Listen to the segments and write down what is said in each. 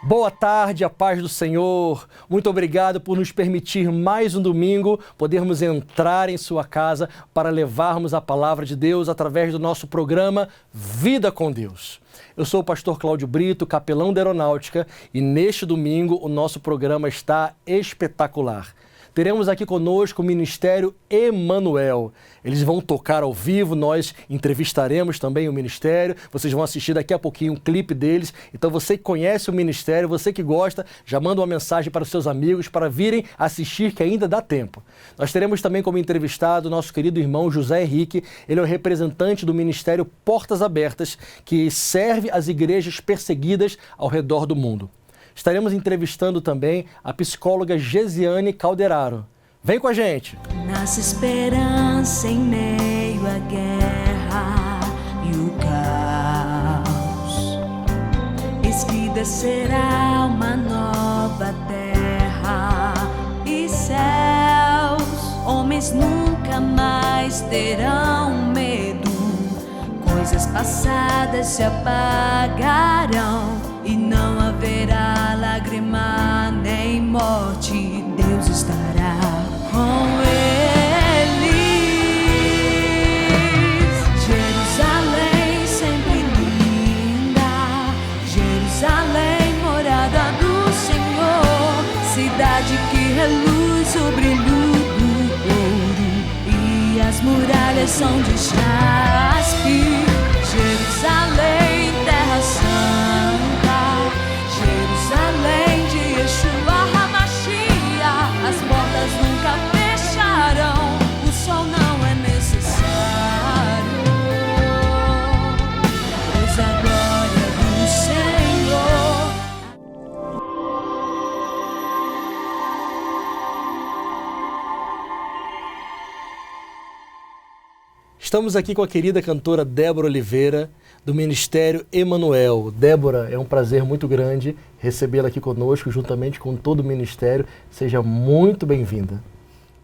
Boa tarde, a paz do Senhor. Muito obrigado por nos permitir mais um domingo podermos entrar em sua casa para levarmos a palavra de Deus através do nosso programa Vida com Deus. Eu sou o pastor Cláudio Brito, capelão da Aeronáutica, e neste domingo o nosso programa está espetacular. Teremos aqui conosco o Ministério Emanuel. Eles vão tocar ao vivo, nós entrevistaremos também o Ministério. Vocês vão assistir daqui a pouquinho um clipe deles. Então você que conhece o Ministério, você que gosta, já manda uma mensagem para os seus amigos para virem assistir, que ainda dá tempo. Nós teremos também como entrevistado o nosso querido irmão José Henrique. Ele é o representante do Ministério Portas Abertas, que serve as igrejas perseguidas ao redor do mundo. Estaremos entrevistando também a psicóloga Gesiane Calderaro. Vem com a gente! Nasce esperança em meio à guerra e o caos. Eis que descerá uma nova terra e céus. Homens nunca mais terão medo. Coisas passadas se apagarão. E não haverá lágrima nem morte, Deus estará com eles. Jerusalém sempre linda, Jerusalém morada do Senhor, cidade que reluz o brilho do ouro e as muralhas são de jaspe. Jerusalém, terra santa, Jerusalém de Yeshua HaMashiach, as portas nunca fecharão, o sol não é necessário, pois a glória do Senhor. Estamos aqui com a querida cantora Débora Oliveira, do Ministério Emanuel. Débora, é um prazer muito grande recebê-la aqui conosco, juntamente com todo o Ministério. Seja muito bem-vinda.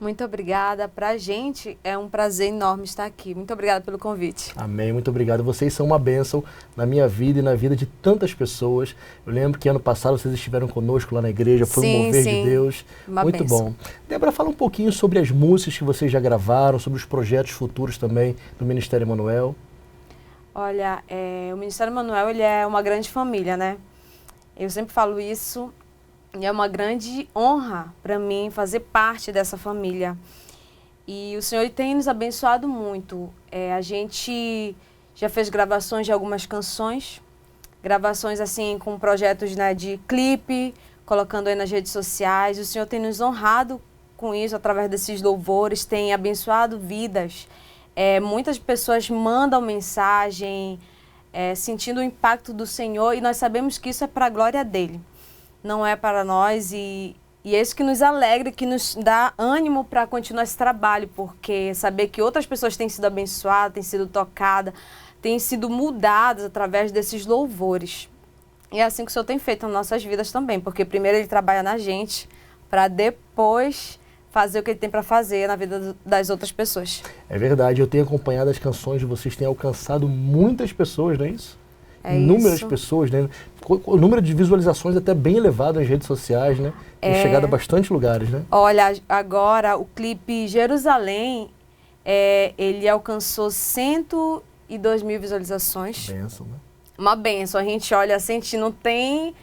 Muito obrigada. Para a gente é um prazer enorme estar aqui. Muito obrigada pelo convite. Amém, muito obrigado. Vocês são uma bênção na minha vida e na vida de tantas pessoas. Eu lembro que ano passado vocês estiveram conosco lá na igreja, foi um mover de Deus. Uma muito bênção. Bom. Débora, fala um pouquinho sobre as músicas que vocês já gravaram, sobre os projetos futuros também do Ministério Emanuel. Olha, o Ministério Emanuel, ele é uma grande família, né? Eu sempre falo isso. E é uma grande honra para mim fazer parte dessa família. E o Senhor tem nos abençoado muito. A gente já fez gravações de algumas canções, gravações assim com projetos, né, de clipe, colocando aí nas redes sociais. O Senhor tem nos honrado com isso, através desses louvores, tem abençoado vidas. Muitas pessoas mandam mensagem, sentindo o impacto do Senhor, e nós sabemos que isso é para a glória dele. Não é para nós, e é isso que nos alegra, que nos dá ânimo para continuar esse trabalho, porque saber que outras pessoas têm sido abençoadas, têm sido tocadas, têm sido mudadas através desses louvores. E é assim que o Senhor tem feito nas nossas vidas também, porque primeiro Ele trabalha na gente, para depois fazer o que Ele tem para fazer na vida das outras pessoas. É verdade, eu tenho acompanhado as canções de vocês, têm alcançado muitas pessoas, não é isso? Inúmeras pessoas, né? O número de visualizações até bem elevado nas redes sociais, né? Tem chegado a bastante lugares, né? Olha, agora o clipe Jerusalém, ele alcançou 102 mil visualizações. Bênção, né? Uma bênção. A gente olha assim, a gente não tem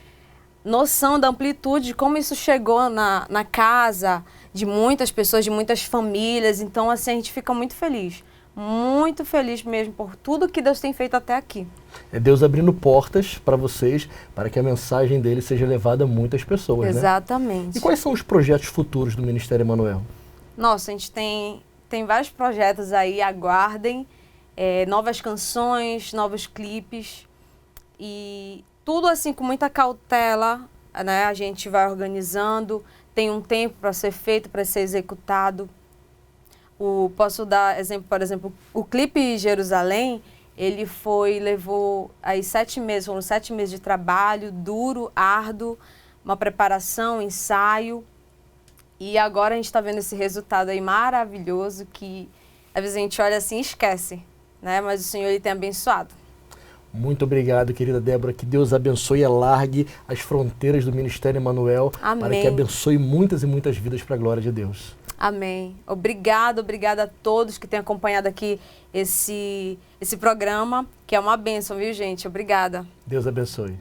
noção da amplitude de como isso chegou na casa de muitas pessoas, de muitas famílias. Então, assim, a gente fica muito feliz mesmo por tudo que Deus tem feito até aqui. É Deus abrindo portas para vocês, para que a mensagem dele seja levada a muitas pessoas, Exatamente. Né? E quais são os projetos futuros do Ministério Emanuel? Nossa, a gente tem vários projetos aí, aguardem, novas canções, novos clipes, e tudo assim com muita cautela, né? A gente vai organizando, tem um tempo para ser feito, para ser executado. Posso dar exemplo, por exemplo, o clipe Jerusalém, ele levou aí 7 meses, foram 7 meses de trabalho, duro, árduo, uma preparação, ensaio. E agora a gente está vendo esse resultado aí maravilhoso que às vezes a gente olha assim e esquece, né? Mas o Senhor, Ele tem abençoado. Muito obrigado, querida Débora. Que Deus abençoe e alargue as fronteiras do Ministério Emanuel. Amém. Para que abençoe muitas e muitas vidas para a glória de Deus. Amém. Obrigada a todos que têm acompanhado aqui esse programa, que é uma bênção, viu, gente? Obrigada. Deus abençoe.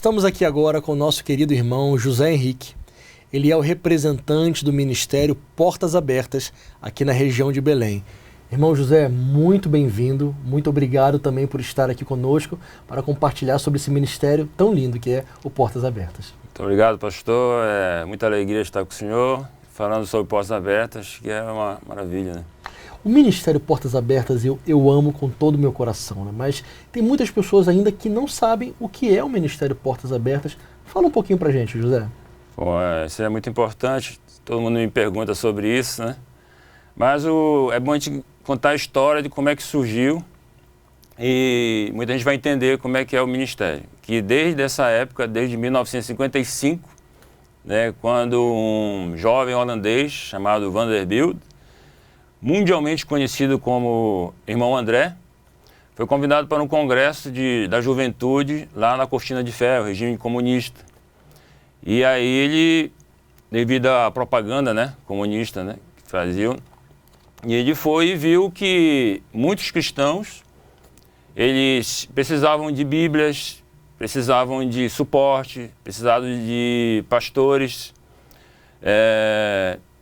Estamos aqui agora com o nosso querido irmão José Henrique. Ele é o representante do Ministério Portas Abertas aqui na região de Belém. Irmão José, muito bem-vindo, muito obrigado também por estar aqui conosco para compartilhar sobre esse ministério tão lindo que é o Portas Abertas. Muito obrigado, pastor. É muita alegria estar com o senhor, falando sobre Portas Abertas, que é uma maravilha, né? O Ministério Portas Abertas eu amo com todo o meu coração, né? Mas tem muitas pessoas ainda que não sabem o que é o Ministério Portas Abertas. Fala um pouquinho pra gente, José. Bom, isso é muito importante, todo mundo me pergunta sobre isso, né? Mas é bom a gente contar a história de como é que surgiu e muita gente vai entender como é que é o Ministério. Que desde essa época, desde 1955, né, quando um jovem holandês chamado Vanderbilt, mundialmente conhecido como Irmão André, foi convidado para um congresso da juventude lá na Cortina de Ferro, regime comunista. E aí ele, devido à propaganda, né, comunista, né, que faziam, e ele foi e viu que muitos cristãos, eles precisavam de bíblias, precisavam de suporte, precisavam de pastores,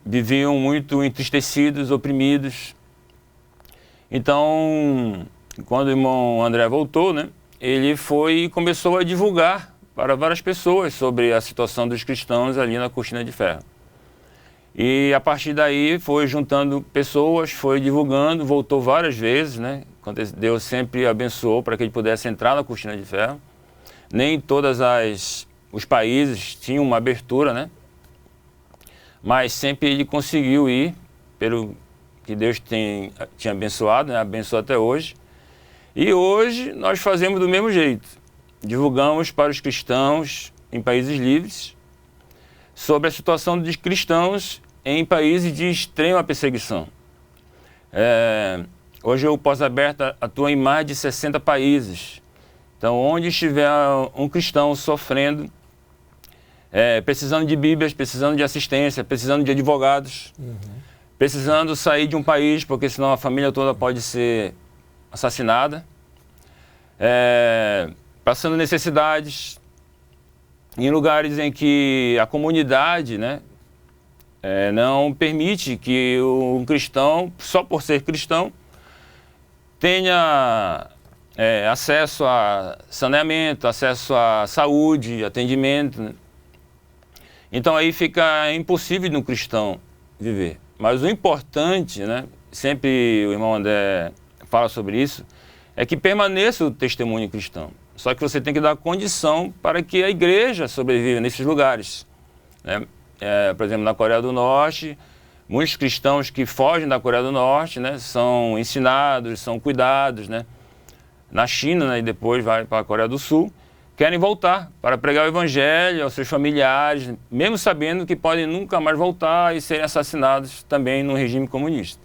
viviam muito entristecidos, oprimidos. Então, quando o irmão André voltou, né, ele foi e começou a divulgar para várias pessoas sobre a situação dos cristãos ali na Cortina de Ferro. E a partir daí foi juntando pessoas, foi divulgando, voltou várias vezes, né? Deus sempre abençoou para que ele pudesse entrar na Cortina de Ferro. Nem todos os países tinham uma abertura, né? Mas sempre ele conseguiu ir, pelo que Deus tinha abençoado, né? Abençoou até hoje. E hoje nós fazemos do mesmo jeito. Divulgamos para os cristãos em países livres sobre a situação dos cristãos em países de extrema perseguição. Hoje o Portas Abertas atua em mais de 60 países. Então, onde estiver um cristão sofrendo, precisando de bíblias, precisando de assistência, precisando de advogados, precisando sair de um país, porque senão a família toda pode ser assassinada, passando necessidades, em lugares em que a comunidade, né, não permite que um cristão, só por ser cristão, tenha acesso a saneamento, acesso à saúde, atendimento, né? Então aí fica impossível de um cristão viver. Mas o importante, né, sempre o irmão André fala sobre isso, é que permaneça o testemunho cristão. Só que você tem que dar condição para que a igreja sobreviva nesses lugares, né? Por exemplo, na Coreia do Norte, muitos cristãos que fogem da Coreia do Norte, né, são ensinados, são cuidados, né? Na China, né, e depois vai para a Coreia do Sul, querem voltar para pregar o evangelho aos seus familiares, mesmo sabendo que podem nunca mais voltar e serem assassinados também no regime comunista.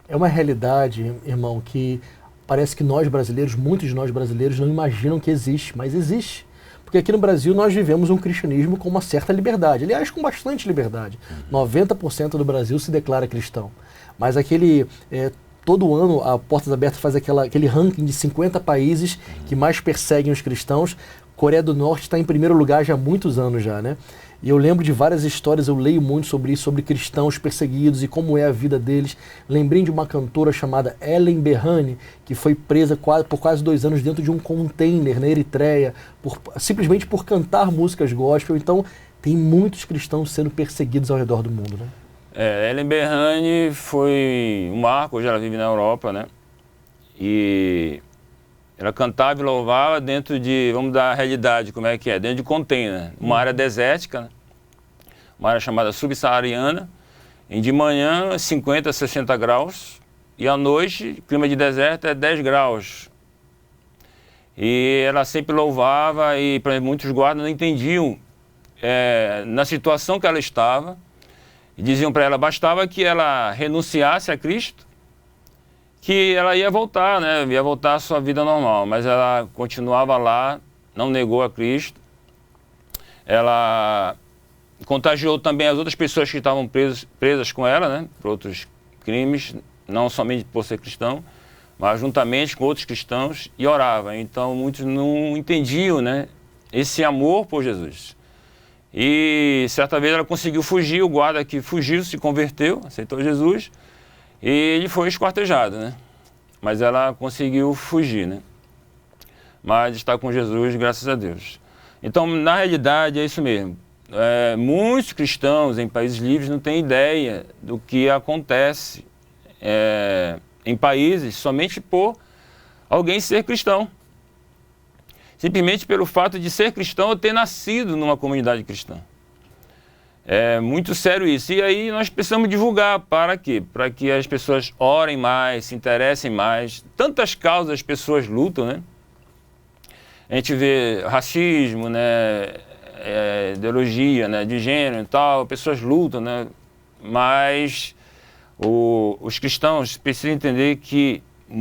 É uma realidade, irmão, que parece que nós brasileiros, muitos de nós brasileiros, não imaginam que existe, mas existe. Porque aqui no Brasil nós vivemos um cristianismo com uma certa liberdade, aliás, com bastante liberdade. 90% do Brasil se declara cristão. Mas todo ano a Portas Abertas faz aquele ranking de 50 países que mais perseguem os cristãos. Coreia do Norte está em primeiro lugar já há muitos anos já, né? E eu lembro de várias histórias, eu leio muito sobre isso, sobre cristãos perseguidos e como é a vida deles. Lembrei de uma cantora chamada Ellen Berhane, que foi presa por quase 2 anos dentro de um container na Eritreia, simplesmente por cantar músicas gospel. Então, tem muitos cristãos sendo perseguidos ao redor do mundo, né? Ellen Berhane foi um marco, hoje ela vive na Europa, né? E ela cantava e louvava dentro de, vamos dar a realidade, como é que é, dentro de container, uma área desértica, né? Uma área chamada subsaariana, em de manhã 50, 60 graus, e à noite, clima de deserto é 10 graus. E ela sempre louvava e, por exemplo, muitos guardas não entendiam na situação que ela estava, e diziam para ela, bastava que ela renunciasse a Cristo, que ela ia voltar, né? Ia voltar à sua vida normal, mas ela continuava lá, não negou a Cristo. Ela contagiou também as outras pessoas que estavam presas com ela, né? Por outros crimes, não somente por ser cristão, mas juntamente com outros cristãos, e orava. Então muitos não entendiam, né, esse amor por Jesus. E certa vez ela conseguiu fugir, o guarda que fugiu se converteu, aceitou Jesus, e ele foi esquartejado, né? Mas ela conseguiu fugir, né? Mas está com Jesus, graças a Deus. Então, na realidade, é isso mesmo. Muitos cristãos em países livres não têm ideia do que acontece em países somente por alguém ser cristão. Simplesmente pelo fato de ser cristão ou ter nascido numa comunidade cristã. É muito sério isso. E aí nós precisamos divulgar. Para quê? Para que as pessoas orem mais, se interessem mais. Tantas causas as pessoas lutam, né? A gente vê racismo, né? Ideologia, né? De gênero e tal. Pessoas lutam, né? Mas os cristãos precisam entender que com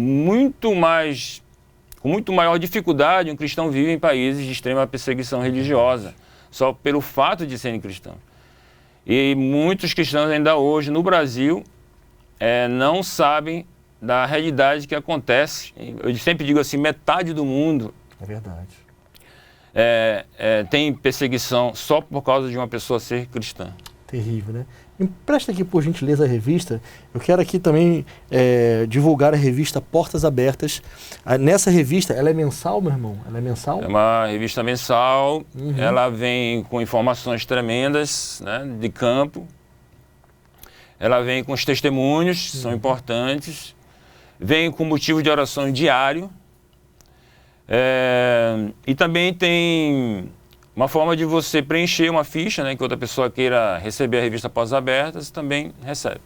muito maior dificuldade um cristão vive em países de extrema perseguição religiosa. Só pelo fato de serem cristãos. E muitos cristãos ainda hoje no Brasil não sabem da realidade que acontece. Eu sempre digo assim, metade do mundo é verdade. Tem perseguição só por causa de uma pessoa ser cristã. Terrível, né? Empresta aqui, por gentileza, a revista. Eu quero aqui também divulgar a revista Portas Abertas. Nessa revista, ela é mensal, meu irmão? Ela é mensal? É uma revista mensal. Ela vem com informações tremendas, né, de campo. Ela vem com os testemunhos, que são importantes. Vem com motivo de oração diário. E também tem uma forma de você preencher uma ficha, né, que outra pessoa queira receber a revista Portas Abertas, também recebe.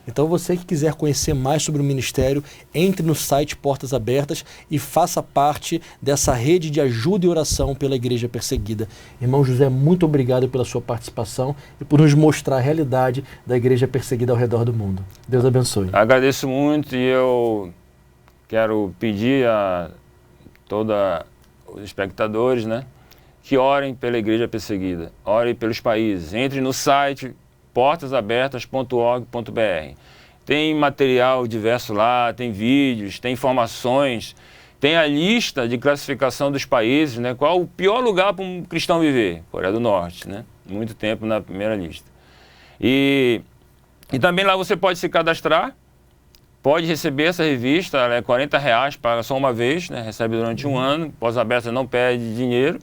Então você que quiser conhecer mais sobre o ministério, entre no site Portas Abertas e faça parte dessa rede de ajuda e oração pela igreja perseguida. Irmão José, muito obrigado pela sua participação e por nos mostrar a realidade da igreja perseguida ao redor do mundo. Deus abençoe. Agradeço muito e eu quero pedir a todos os espectadores, né, que orem pela igreja perseguida, orem pelos países, entre no site portasabertas.org.br. Tem material diverso lá, tem vídeos, tem informações, tem a lista de classificação dos países, né? Qual o pior lugar para um cristão viver? Coreia do Norte, né? Muito tempo na primeira lista. E também lá você pode se cadastrar, pode receber essa revista, ela é R$40, paga só uma vez, né? Recebe durante um ano, Portas Abertas não pede dinheiro.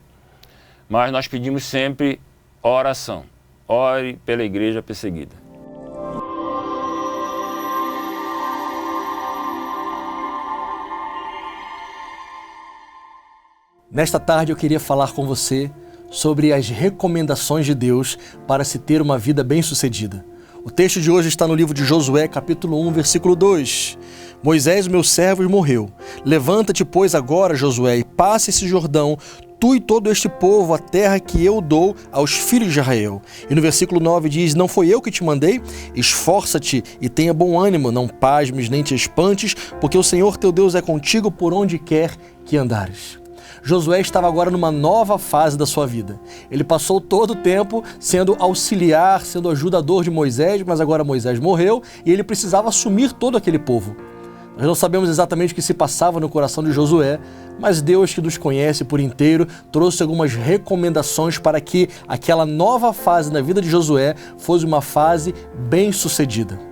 Mas nós pedimos sempre oração. Ore pela igreja perseguida. Nesta tarde eu queria falar com você sobre as recomendações de Deus para se ter uma vida bem-sucedida. O texto de hoje está no livro de Josué, capítulo 1, versículo 2. Moisés, meu servo, morreu. Levanta-te, pois, agora, Josué, e passe esse Jordão, tu e todo este povo, a terra que eu dou aos filhos de Israel. E no versículo 9 diz, não foi eu que te mandei? Esforça-te e tenha bom ânimo, não pasmes nem te espantes, porque o Senhor teu Deus é contigo por onde quer que andares. Josué estava agora numa nova fase da sua vida. Ele passou todo o tempo sendo auxiliar, sendo ajudador de Moisés, mas agora Moisés morreu e ele precisava assumir todo aquele povo. Nós não sabemos exatamente o que se passava no coração de Josué, mas Deus, que nos conhece por inteiro, trouxe algumas recomendações para que aquela nova fase na vida de Josué fosse uma fase bem-sucedida.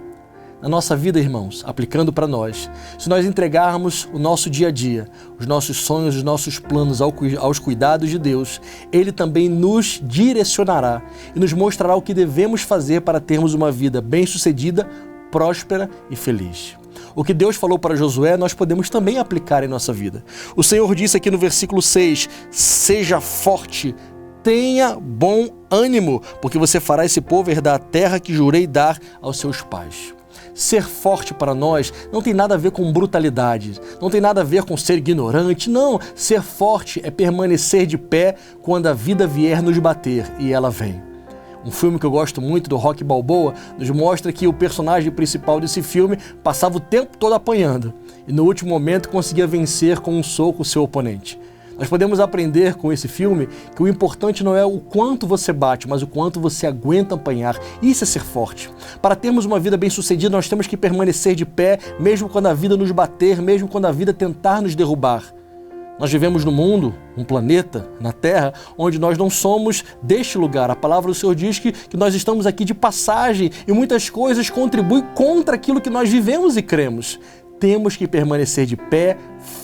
Na nossa vida, irmãos, aplicando para nós, se nós entregarmos o nosso dia a dia, os nossos sonhos, os nossos planos aos cuidados de Deus, Ele também nos direcionará e nos mostrará o que devemos fazer para termos uma vida bem-sucedida, próspera e feliz. O que Deus falou para Josué, nós podemos também aplicar em nossa vida. O Senhor disse aqui no versículo 6, seja forte, tenha bom ânimo, porque você fará esse povo herdar a terra que jurei dar aos seus pais. Ser forte para nós não tem nada a ver com brutalidade, não tem nada a ver com ser ignorante, não. Ser forte é permanecer de pé quando a vida vier nos bater, e ela vem. Um filme que eu gosto muito, do Rocky Balboa, nos mostra que o personagem principal desse filme passava o tempo todo apanhando e no último momento conseguia vencer com um soco o seu oponente. Nós podemos aprender com esse filme que o importante não é o quanto você bate, mas o quanto você aguenta apanhar. Isso é ser forte. Para termos uma vida bem-sucedida, nós temos que permanecer de pé, mesmo quando a vida nos bater, mesmo quando a vida tentar nos derrubar. Nós vivemos no mundo, um planeta, na Terra, onde nós não somos deste lugar. A palavra do Senhor diz que nós estamos aqui de passagem e muitas coisas contribuem contra aquilo que nós vivemos e cremos. Temos que permanecer de pé,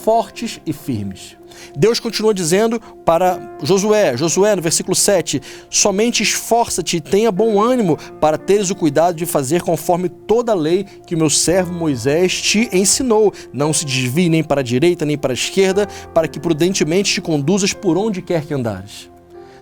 fortes e firmes. Deus continua dizendo para Josué, no versículo 7, somente esforça-te e tenha bom ânimo para teres o cuidado de fazer conforme toda a lei que o meu servo Moisés te ensinou. Não se desvie nem para a direita nem para a esquerda, para que prudentemente te conduzas por onde quer que andares.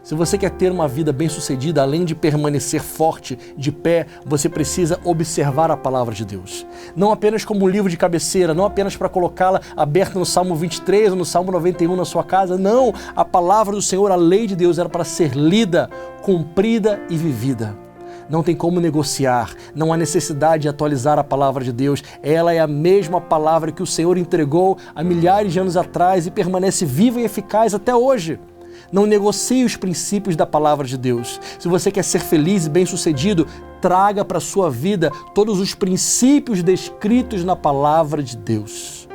Se você quer ter uma vida bem-sucedida, além de permanecer forte, de pé, você precisa observar a palavra de Deus. Não apenas como um livro de cabeceira, não apenas para colocá-la aberta no Salmo 23 ou no Salmo 91 na sua casa. Não, a palavra do Senhor, a lei de Deus, era para ser lida, cumprida e vivida. Não tem como negociar, não há necessidade de atualizar a palavra de Deus. Ela é a mesma palavra que o Senhor entregou há milhares de anos atrás e permanece viva e eficaz até hoje. Não negocie os princípios da palavra de Deus. Se você quer ser feliz e bem-sucedido, traga para a sua vida todos os princípios descritos na palavra de Deus.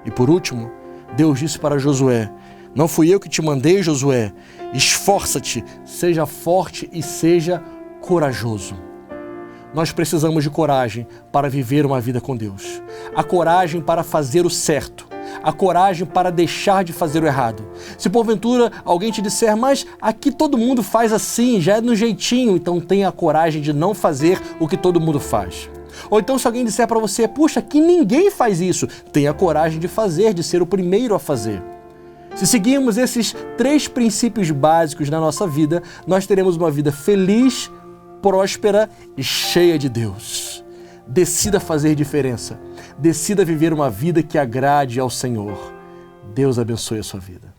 E por último, Deus disse para Josué, não fui eu que te mandei, Josué, esforça-te, seja forte e seja corajoso. Nós precisamos de coragem para viver uma vida com Deus. A coragem para fazer o certo. A coragem para deixar de fazer o errado. Se porventura alguém te disser, mas aqui todo mundo faz assim, já é no jeitinho, então tenha a coragem de não fazer o que todo mundo faz. Ou então se alguém disser para você, puxa, aqui ninguém faz isso, tenha a coragem de fazer, de ser o primeiro a fazer. Se seguirmos esses 3 princípios básicos na nossa vida, nós teremos uma vida feliz, próspera e cheia de Deus. Decida fazer diferença. Decida viver uma vida que agrade ao Senhor. Deus abençoe a sua vida.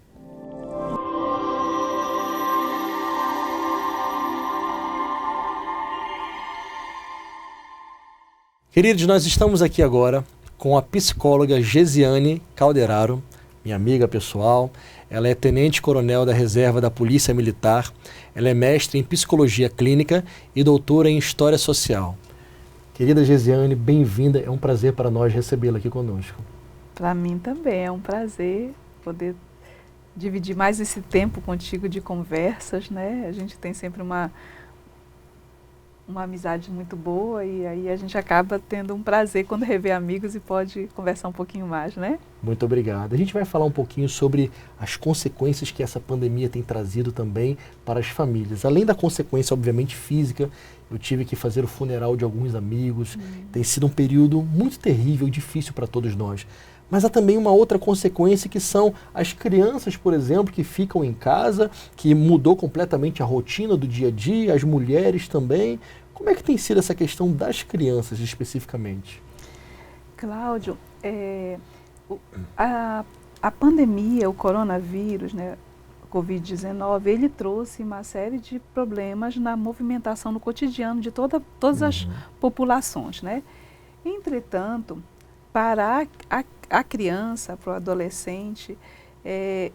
Queridos, nós estamos aqui agora com a psicóloga Gesiane Calderaro, minha amiga pessoal. Ela é tenente-coronel da reserva da Polícia Militar. Ela é mestre em psicologia clínica e doutora em história social. Querida Gesiane, bem-vinda. É um prazer para nós recebê-la aqui conosco. Para mim também é um prazer poder dividir mais esse tempo contigo de conversas, né? A gente tem sempre uma amizade muito boa e aí a gente acaba tendo um prazer quando revê amigos e pode conversar um pouquinho mais, né? Muito obrigado. A gente vai falar um pouquinho sobre as consequências que essa pandemia tem trazido também para as famílias. Além da consequência, obviamente, física, eu tive que fazer o funeral de alguns amigos. Tem sido um período muito terrível, difícil para todos nós. Mas há também uma outra consequência, que são as crianças, por exemplo, que ficam em casa, que mudou completamente a rotina do dia a dia, as mulheres também. Como é que tem sido essa questão das crianças especificamente? Cláudio, a pandemia, o coronavírus, né, Covid-19, ele trouxe uma série de problemas na movimentação no cotidiano de todas as populações, né? Entretanto, para a criança, para o adolescente,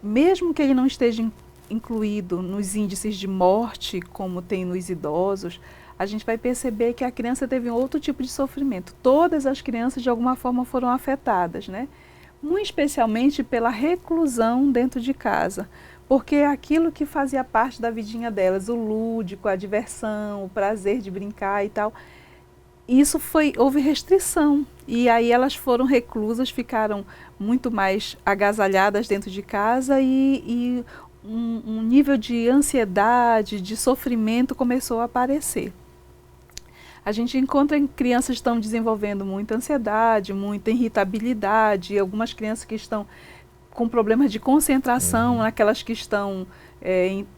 mesmo que ele não esteja incluído nos índices de morte, como tem nos idosos, a gente vai perceber que a criança teve um outro tipo de sofrimento. Todas as crianças, de alguma forma, foram afetadas, né? Muito especialmente pela reclusão dentro de casa, porque aquilo que fazia parte da vidinha delas, o lúdico, a diversão, o prazer de brincar e tal, houve restrição, e aí elas foram reclusas, ficaram muito mais agasalhadas dentro de casa, e um nível de ansiedade, de sofrimento começou a aparecer. A gente encontra crianças que estão desenvolvendo muita ansiedade, muita irritabilidade, algumas crianças que estão com problemas de concentração, aquelas que estão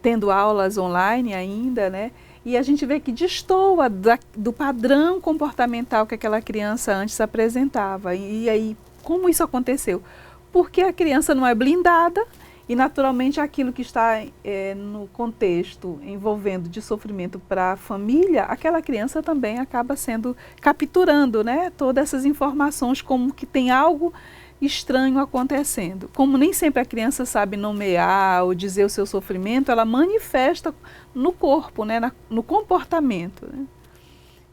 tendo aulas online ainda, né? E a gente vê que destoa do padrão comportamental que aquela criança antes apresentava. E aí, como isso aconteceu? Porque a criança não é blindada e, naturalmente, aquilo que está no contexto envolvendo de sofrimento para a família, aquela criança também acaba capturando, né, todas essas informações, como que tem algo estranho acontecendo. Como nem sempre a criança sabe nomear ou dizer o seu sofrimento, ela manifesta no corpo, né, no comportamento, né?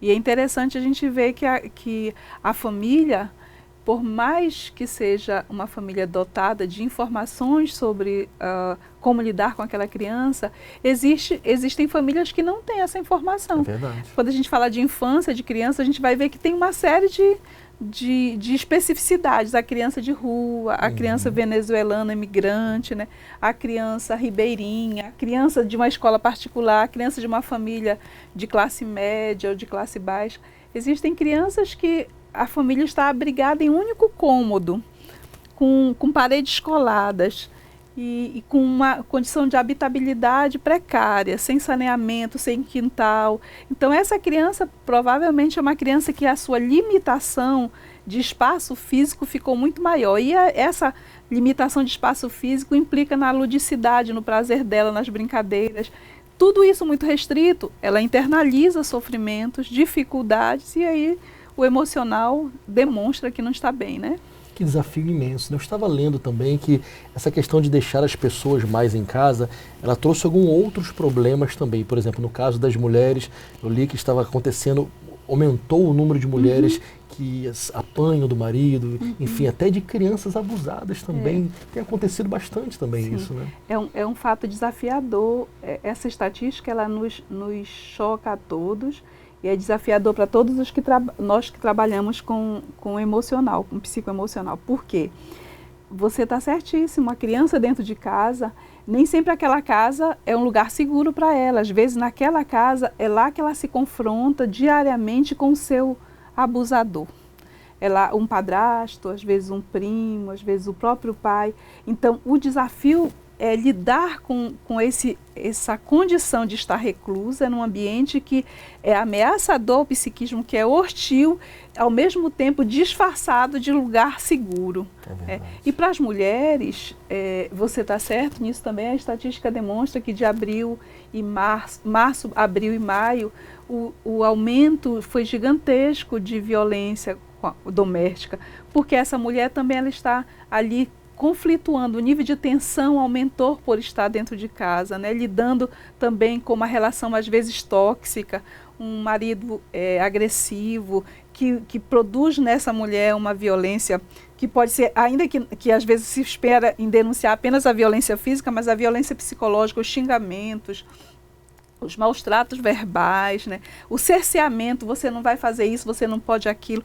E é interessante a gente ver que a família, por mais que seja uma família dotada de informações sobre como lidar com aquela criança, existem famílias que não têm essa informação. É verdade. Quando a gente fala de infância, de criança, a gente vai ver que tem uma série de especificidades. A criança de rua, a criança venezuelana imigrante, né? A criança ribeirinha, a criança de uma escola particular, a criança de uma família de classe média ou de classe baixa. Existem crianças que a família está abrigada em um único cômodo, com paredes coladas e com uma condição de habitabilidade precária, sem saneamento, sem quintal. Então, essa criança provavelmente é uma criança que a sua limitação de espaço físico ficou muito maior. E essa limitação de espaço físico implica na ludicidade, no prazer dela, nas brincadeiras. Tudo isso muito restrito, ela internaliza sofrimentos, dificuldades, e aí o emocional demonstra que não está bem, né? Que desafio imenso. Eu estava lendo também que essa questão de deixar as pessoas mais em casa, ela trouxe alguns outros problemas também. Por exemplo, no caso das mulheres, eu li que estava acontecendo, aumentou o número de mulheres que apanham do marido, enfim, até de crianças abusadas também. Tem acontecido bastante também isso, né? É um fato desafiador. Essa estatística, ela nos choca a todos. E é desafiador para todos os nós que trabalhamos com emocional, com psicoemocional. Por quê? Você está certíssimo, a criança dentro de casa, nem sempre aquela casa é um lugar seguro para ela. Às vezes, naquela casa, é lá que ela se confronta diariamente com o seu abusador. É lá um padrasto, às vezes um primo, às vezes o próprio pai. Então, o desafio é lidar com essa condição de estar reclusa num ambiente que é ameaçador, o psiquismo que é hostil, ao mesmo tempo disfarçado de lugar seguro. E para as mulheres, você está certo nisso também, a estatística demonstra que de abril e março, abril e maio, o aumento foi gigantesco de violência doméstica, porque essa mulher também ela está ali conflituando, o nível de tensão aumentou por estar dentro de casa, né? Lidando também com uma relação às vezes tóxica, um marido agressivo, que produz nessa mulher uma violência que pode ser, ainda que às vezes se espera em denunciar apenas a violência física, mas a violência psicológica, os xingamentos, os maus tratos verbais, né? O cerceamento, você não vai fazer isso, você não pode aquilo.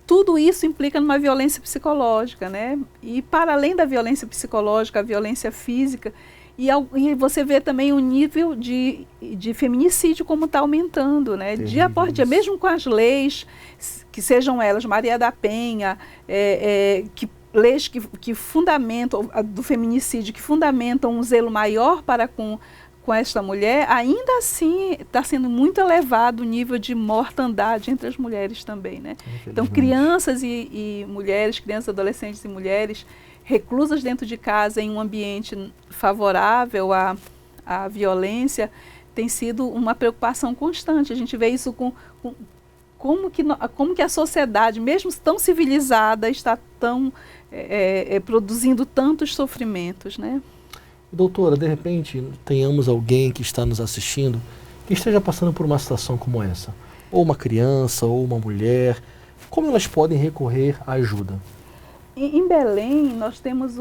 Tudo isso implica numa violência psicológica, né? E para além da violência psicológica, a violência física, E você vê também o nível de feminicídio como está aumentando, né? Dia após dia, mesmo com as leis, que sejam elas Maria da Penha, leis que fundamentam, do feminicídio, que fundamentam um zelo maior para com esta mulher, ainda assim está sendo muito elevado o nível de mortandade entre as mulheres também, né? Então, crianças e mulheres, crianças, adolescentes e mulheres reclusas dentro de casa em um ambiente favorável à violência tem sido uma preocupação constante. A gente vê isso como que a sociedade, mesmo tão civilizada, está tão produzindo tantos sofrimentos, né? Doutora, de repente, tenhamos alguém que está nos assistindo que esteja passando por uma situação como essa, ou uma criança, ou uma mulher, como elas podem recorrer à ajuda? Em Belém, nós temos,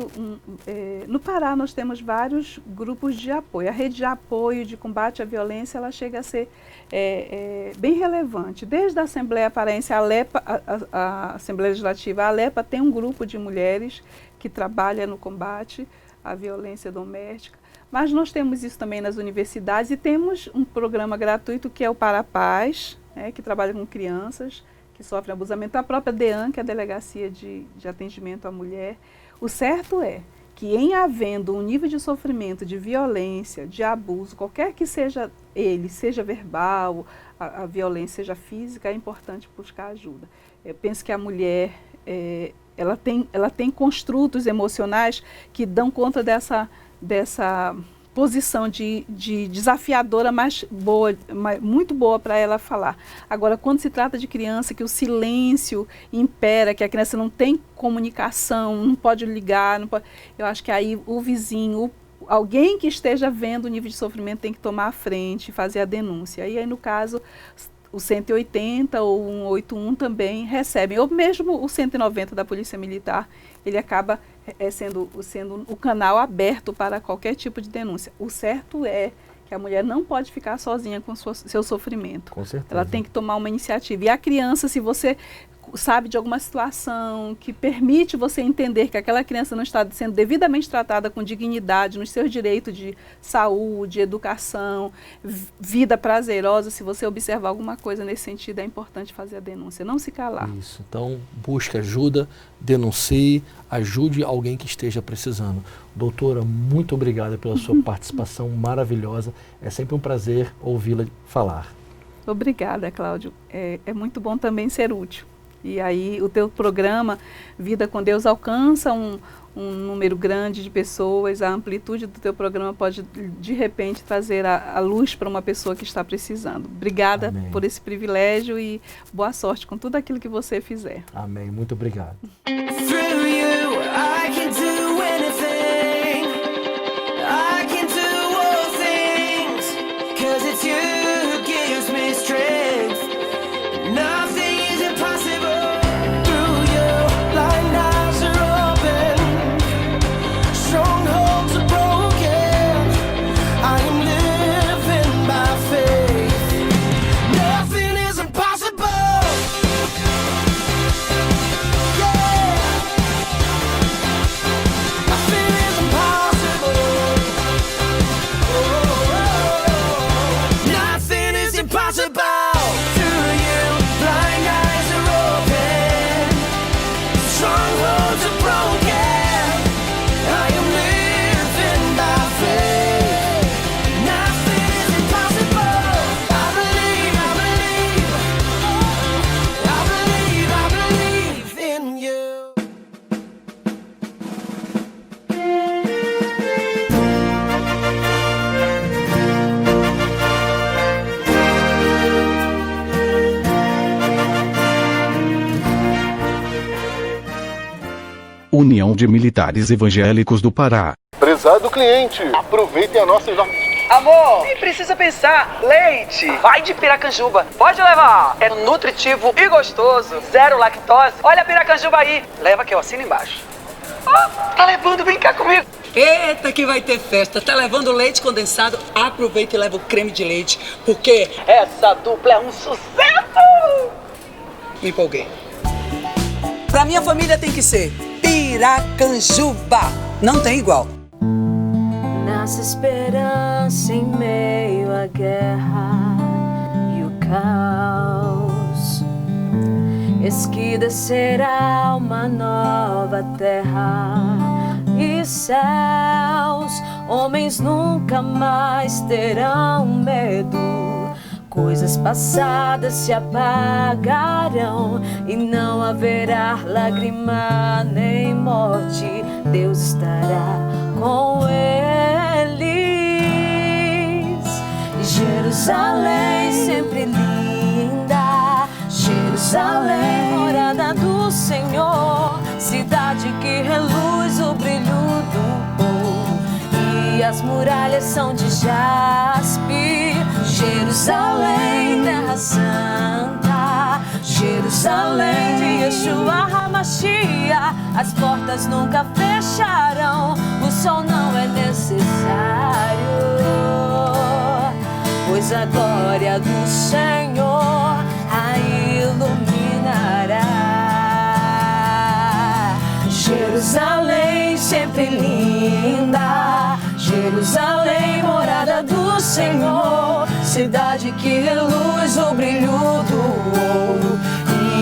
no Pará, nós temos vários grupos de apoio. A rede de apoio de combate à violência, ela chega a ser bem relevante. Desde a Assembleia Paraense, a Assembleia Legislativa, a ALEPA tem um grupo de mulheres que trabalha no combate à violência doméstica. Mas nós temos isso também nas universidades e temos um programa gratuito que é o Para a Paz, que trabalha com crianças que sofrem abusamento, a própria DEAN, que é a Delegacia de Atendimento à Mulher. O certo é que, em havendo um nível de sofrimento, de violência, de abuso, qualquer que seja ele, seja verbal, a violência seja física, é importante buscar ajuda. Eu penso que a mulher, ela tem construtos emocionais que dão conta dessa posição de desafiadora muito boa para ela falar. Agora, quando se trata de criança, que o silêncio impera, que a criança não tem comunicação, não pode ligar, eu acho que aí o vizinho, alguém que esteja vendo o nível de sofrimento tem que tomar a frente e fazer a denúncia. E aí, no caso, o 180 ou o 181 também recebem, ou mesmo o 190 da Polícia Militar, ele acaba sendo o canal aberto para qualquer tipo de denúncia. O certo é que a mulher não pode ficar sozinha com seu sofrimento. Com certeza. Ela tem que tomar uma iniciativa. E a criança, se você sabe de alguma situação que permite você entender que aquela criança não está sendo devidamente tratada com dignidade, nos seus direitos de saúde, educação, vida prazerosa, se você observar alguma coisa nesse sentido, é importante fazer a denúncia, não se calar. Isso, então busque ajuda, denuncie, ajude alguém que esteja precisando. Doutora, muito obrigada pela sua participação maravilhosa, é sempre um prazer ouvi-la falar. Obrigada, Cláudio, é muito bom também ser útil. E aí o teu programa Vida com Deus alcança um número grande de pessoas, a amplitude do teu programa pode de repente trazer a luz para uma pessoa que está precisando. Obrigada Amém. Por esse privilégio e boa sorte com tudo aquilo que você fizer. Amém, muito obrigado. Through you, I can do anything. I can do all things. 'Cause it's you who gives me strength. Nothing is impossible. Through you, blind eyes are open. Strongholds are broken. I am living by faith. Nothing is impossible. União de Militares Evangélicos do Pará. Prezado cliente, aproveitem a nossa... Amor, nem precisa pensar. Leite, vai de Piracanjuba. Pode levar. É nutritivo e gostoso. Zero lactose. Olha a Piracanjuba aí. Leva que eu assino embaixo. Tá levando, vem cá comigo. Eita, que vai ter festa. Tá levando leite condensado? Aproveita e leva o creme de leite, porque essa dupla é um sucesso. Me empolguei. Pra minha família tem que ser Piracanjuba. Não tem igual. Na nasce esperança em meio à guerra e o caos. Eis que descerá uma nova terra e céus. Homens nunca mais terão medo. Coisas passadas se apagarão e não haverá lágrima nem morte. Deus estará com eles. Jerusalém sempre linda, Jerusalém, morada do Senhor, cidade que reluz o brilho do ouro e as muralhas são de jaspe. Jerusalém, terra santa, Jerusalém de Yeshua HaMashiach, as portas nunca fecharão, o sol não é necessário, pois a glória do Senhor a iluminará. Jerusalém sempre linda, Jerusalém, morada do Senhor, cidade que reluz o brilho do ouro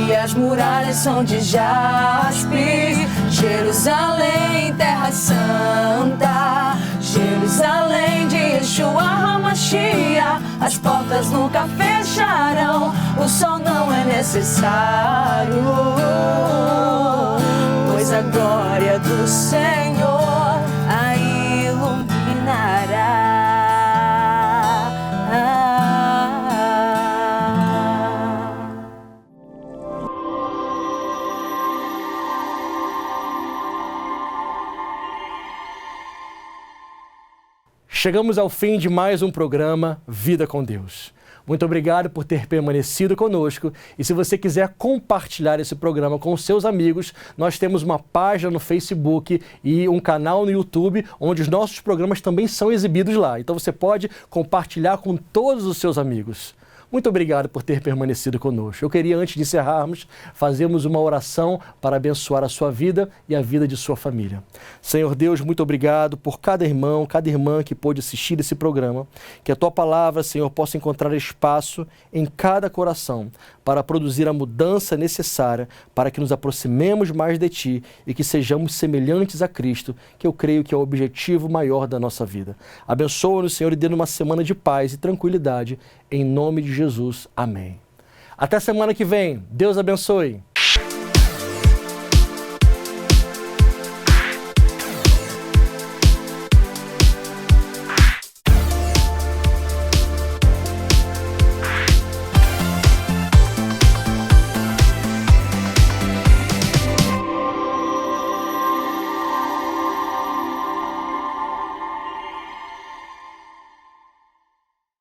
e as muralhas são de jaspe. Jerusalém, terra santa, Jerusalém de Yeshua HaMashiach, as portas nunca fecharão, o sol não é necessário, pois a glória do Senhor a iluminará. Chegamos ao fim de mais um programa Vida com Deus. Muito obrigado por ter permanecido conosco e se você quiser compartilhar esse programa com seus amigos, nós temos uma página no Facebook e um canal no YouTube onde os nossos programas também são exibidos lá. Então você pode compartilhar com todos os seus amigos. Muito obrigado por ter permanecido conosco. Eu queria, antes de encerrarmos, fazermos uma oração para abençoar a sua vida e a vida de sua família. Senhor Deus, muito obrigado por cada irmão, cada irmã que pôde assistir esse programa. Que a Tua palavra, Senhor, possa encontrar espaço em cada coração para produzir a mudança necessária para que nos aproximemos mais de Ti e que sejamos semelhantes a Cristo, que eu creio que é o objetivo maior da nossa vida. Abençoa-nos, Senhor, e dê-nos uma semana de paz e tranquilidade. Em nome de Jesus. Amém. Até semana que vem. Deus abençoe.